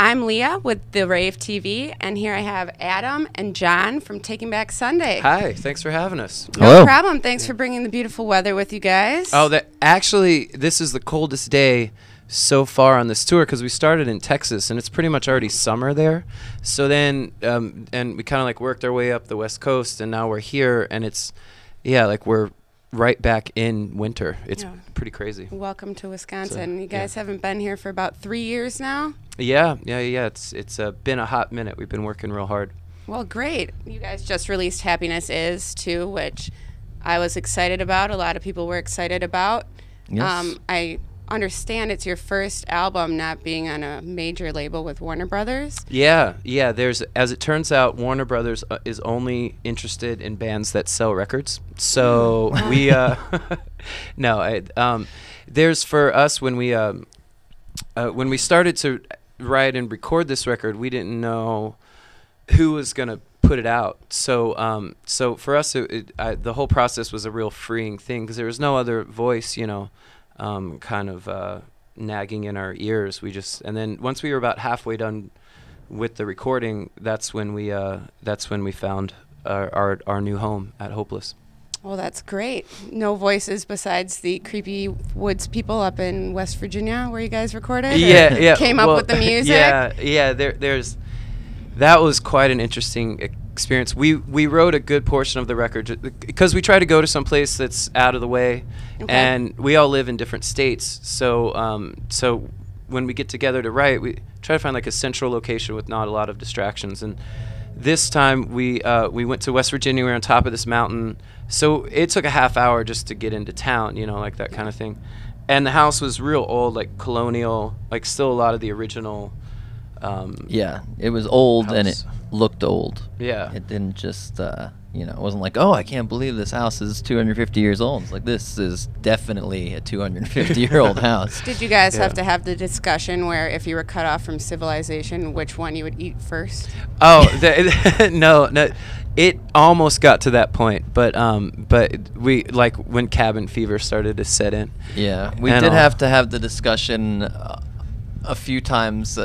I'm Leah with the Rave TV, and here I have Adam and John from Taking Back Sunday. Hi, thanks for having us. No problem. Thanks for bringing the beautiful weather with you guys. Oh, actually, this is the coldest day so far on this tour because we started in Texas, and it's pretty much already summer there. So then, and we kind of like worked our way up the West Coast, and now we're here, and it's, yeah, like we're right back in winter. It's pretty crazy. Welcome to Wisconsin. You guys haven't been here for about 3 years now? Yeah. It's been a hot minute. We've been working real hard. Well, great. You guys just released Happiness Is, too, which I was excited about. A lot of people were excited about. Yes. I understand it's your first album not being on a major label with Warner Brothers. Yeah. There's, as it turns out, Warner Brothers is only interested in bands that sell records. So we, there's for us when we started to write and record this record, we didn't know who was gonna put it out. So for us, the whole process was a real freeing thing because there was no other voice, kind of nagging in our ears. And then once we were about halfway done with the recording, that's when we found our new home at Hopeless. Well, that's great. No voices besides the creepy woods people up in West Virginia where you guys recorded? Yeah. Came up with the music? Yeah. That was quite an interesting experience. We wrote a good portion of the record because we try to go to some place that's out of the way, and we all live in different states. So when we get together to write, we try to find like a central location with not a lot of distractions. And this time we went to West Virginia. We were on top of this mountain, so it took a half hour just to get into town, like that kind of thing. And the house was real old, like colonial, like still a lot of the original. Yeah, it was old house. And it looked old. Yeah. It didn't just, it wasn't like, oh, I can't believe this house is 250 years old. It's like, this is definitely a 250-year-old house. Did you guys have to have the discussion where if you were cut off from civilization, which one you would eat first? Oh, no. It almost got to that point, but we, like, when cabin fever started to set in. Yeah, we did have to have the discussion a few times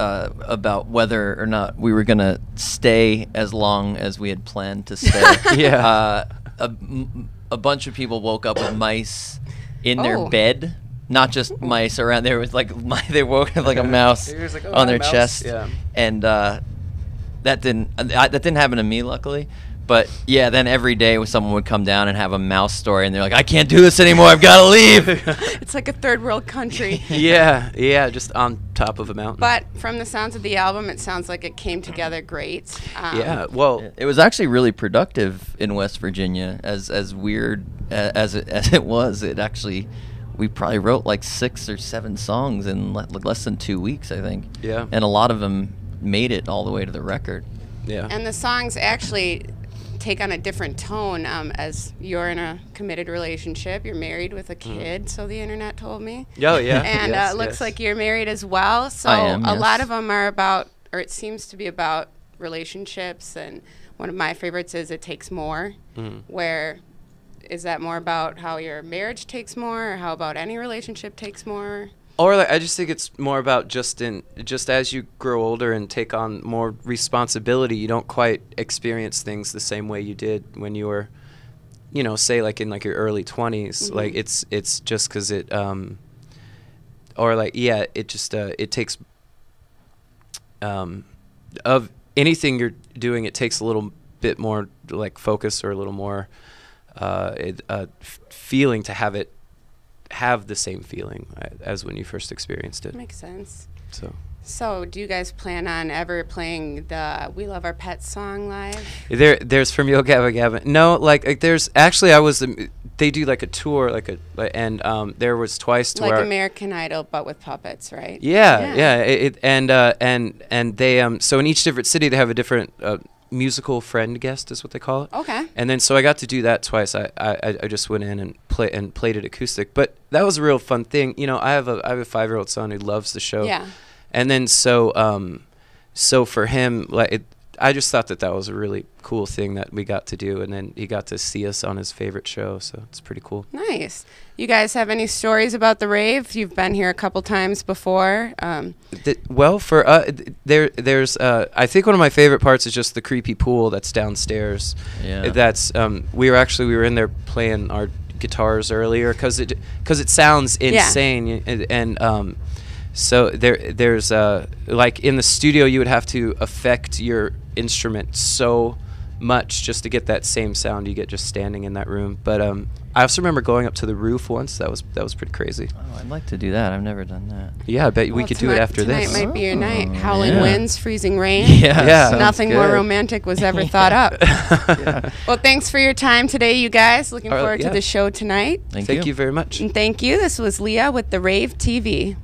about whether or not we were going to stay as long as we had planned to stay. Yeah. A bunch of people woke up with mice in their bed. Not just mice around. There was like they woke up like a mouse on their chest. Yeah. And that didn't happen to me, luckily. But yeah, then every day someone would come down and have a mouse story, and they're like, "I can't do this anymore. I've got to leave." It's like a third world country. Yeah, just on top of a mountain. But from the sounds of the album, it sounds like it came together great. Yeah, well, it was actually really productive in West Virginia. As weird as it was, we probably wrote like 6 or 7 songs in less than 2 weeks, I think. Yeah. And a lot of them made it all the way to the record. Yeah. And the songs actually take on a different tone as you're in a committed relationship. You're married with a kid, so the internet told me. Oh, yeah. And it looks like you're married as well. So I am, a yes. lot of them are about, or it seems to be about relationships. And one of my favorites is It Takes More, where is that more about how your marriage takes more, or how about any relationship takes more? Or like, I just think it's more about just as you grow older and take on more responsibility, you don't quite experience things the same way you did when you were, say like in like your early 20s. Like it's just because it, or like it takes of anything you're doing, it takes a little bit more like focus or a little more feeling to have the same feeling as when you first experienced it. Makes sense. So do you guys plan on ever playing the We Love Our Pets song live? There's from Yo Gabba Gabba. No, like there's actually they do like a tour and there was twice to like where American Idol but with puppets, right? Yeah. And they so in each different city they have a different musical friend guest is what they call it. Okay. And then so I got to do that twice. I just went in and played it acoustic, but that was a real fun thing. I have a 5-year-old son who loves the show. Yeah. And then so for him, like I just thought that was a really cool thing that we got to do, and then he got to see us on his favorite show, so it's pretty cool. Nice. You guys have any stories about the Rave? You've been here a couple times before. Well, for there's I think one of my favorite parts is just the creepy pool that's downstairs. Yeah. That's we were in there playing our guitars earlier because it sounds insane, and so there's like in the studio you would have to affect your instrument so much just to get that same sound you get just standing in that room. But I also remember going up to the roof once. That was pretty crazy. Oh, I'd like to do that. I've never done that. Yeah, I bet we could do it after this. Tonight might be your night. Howling winds, freezing rain. Yeah. Nothing more romantic was ever thought up. Yeah. Well, thanks for your time today, you guys. Looking forward to the show tonight. Thank you very much. And thank you. This was Leah with the Rave TV.